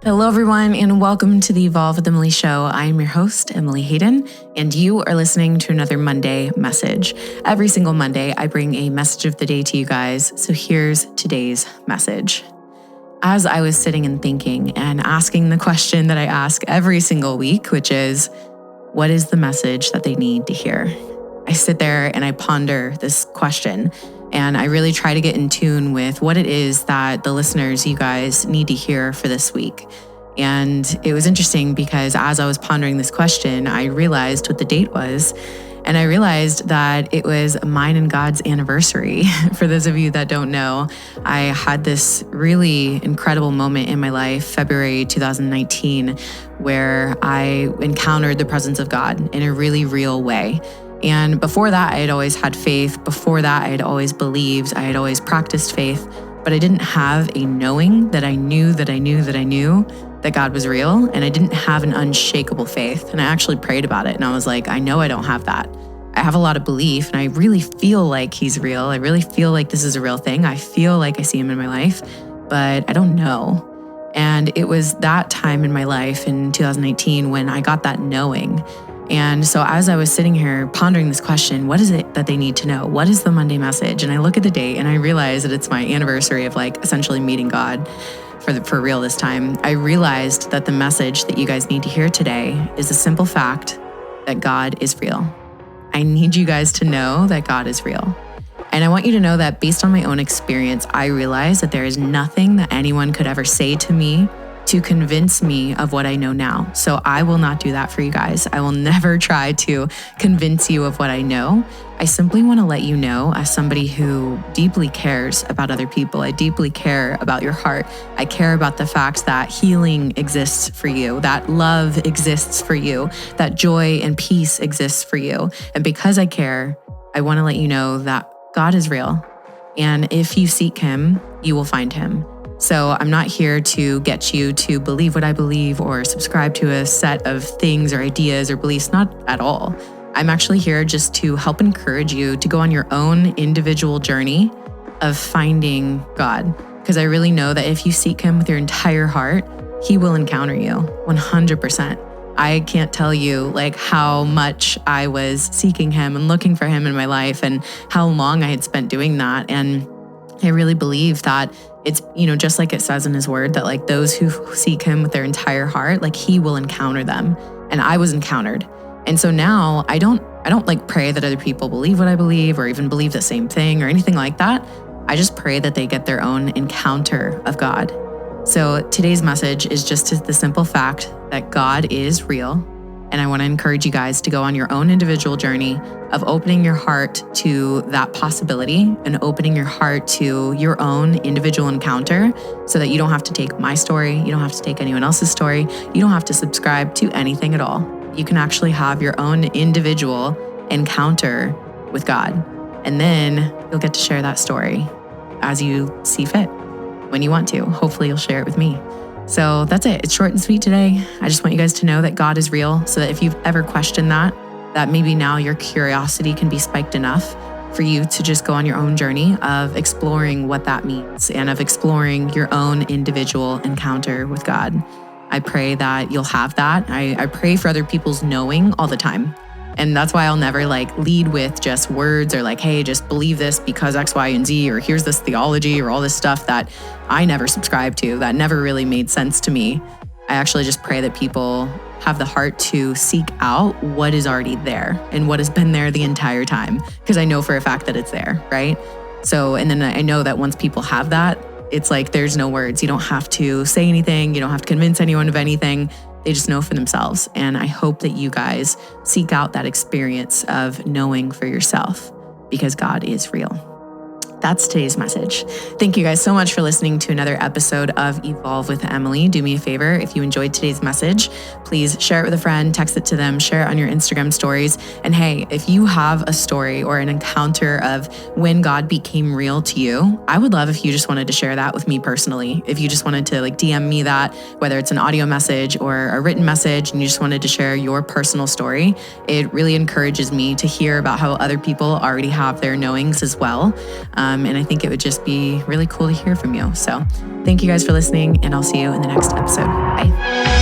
Hello, everyone, and welcome to the Evolve with Emily show. I am your host, Emily Hayden, and you are listening to another Monday message. Every single Monday, I bring a message of the day to you guys. So here's today's message. As I was sitting and thinking and asking the question that I ask every single week, which is, what is the message that they need to hear? I sit there and I ponder this question. And I really try to get in tune with what it is that the listeners, you guys, need to hear for this week. And it was interesting because as I was pondering this question, I realized what the date was. And I realized that it was mine and God's anniversary. For those of you that don't know, I had this really incredible moment in my life, February 2019, where I encountered the presence of God in a really real way. And before that, I had always had faith. Before that, I had always believed. I had always practiced faith, but I didn't have a knowing that I knew that I knew that I knew that God was real. And I didn't have an unshakable faith. And I actually prayed about it. And I was like, I know I don't have that. I have a lot of belief and I really feel like he's real. I really feel like this is a real thing. I feel like I see him in my life, but I don't know. And it was that time in my life in 2019 when I got that knowing. And so as I was sitting here pondering this question, what is it that they need to know? What is the Monday message? And I look at the date and I realize that it's my anniversary of essentially meeting God for real this time. I realized that the message that you guys need to hear today is the simple fact that God is real. I need you guys to know that God is real. And I want you to know that based on my own experience, I realize that there is nothing that anyone could ever say to me to convince me of what I know now. So I will not do that for you guys. I will never try to convince you of what I know. I simply want to let you know, as somebody who deeply cares about other people, I deeply care about your heart. I care about the fact that healing exists for you, that love exists for you, that joy and peace exists for you. And because I care, I want to let you know that God is real. And if you seek him, you will find him. So I'm not here to get you to believe what I believe or subscribe to a set of things or ideas or beliefs, not at all. I'm actually here just to help encourage you to go on your own individual journey of finding God. Because I really know that if you seek him with your entire heart, he will encounter you 100%. I can't tell you how much I was seeking him and looking for him in my life and how long I had spent doing that. And I really believe that it's, just like it says in his word, that those who seek him with their entire heart, he will encounter them. And I was encountered. And so now I don't pray that other people believe what I believe or even believe the same thing or anything like that. I just pray that they get their own encounter of God. So today's message is just the simple fact that God is real. And I want to encourage you guys to go on your own individual journey of opening your heart to that possibility and opening your heart to your own individual encounter so that you don't have to take my story. You don't have to take anyone else's story. You don't have to subscribe to anything at all. You can actually have your own individual encounter with God. And then you'll get to share that story as you see fit when you want to. Hopefully you'll share it with me. So that's it. It's short and sweet today. I just want you guys to know that God is real so that if you've ever questioned that maybe now your curiosity can be spiked enough for you to just go on your own journey of exploring what that means and of exploring your own individual encounter with God. I pray that you'll have that. I pray for other people's knowing all the time. And that's why I'll never lead with just words or hey, just believe this because X, Y, and Z, or here's this theology or all this stuff that I never subscribed to, that never really made sense to me. I actually just pray that people have the heart to seek out what is already there and what has been there the entire time, because I know for a fact that it's there, right? So, and then I know that once people have that, it's there's no words. You don't have to say anything. You don't have to convince anyone of anything. They just know for themselves. And I hope that you guys seek out that experience of knowing for yourself because God is real. That's today's message. Thank you guys so much for listening to another episode of Evolve with Emily. Do me a favor, if you enjoyed today's message, please share it with a friend, text it to them, share it on your Instagram stories. And hey, if you have a story or an encounter of when God became real to you, I would love if you just wanted to share that with me personally. If you just wanted to DM me that, whether it's an audio message or a written message, and you just wanted to share your personal story, it really encourages me to hear about how other people already have their knowings as well. And I think it would just be really cool to hear from you. So thank you guys for listening, and I'll see you in the next episode. Bye.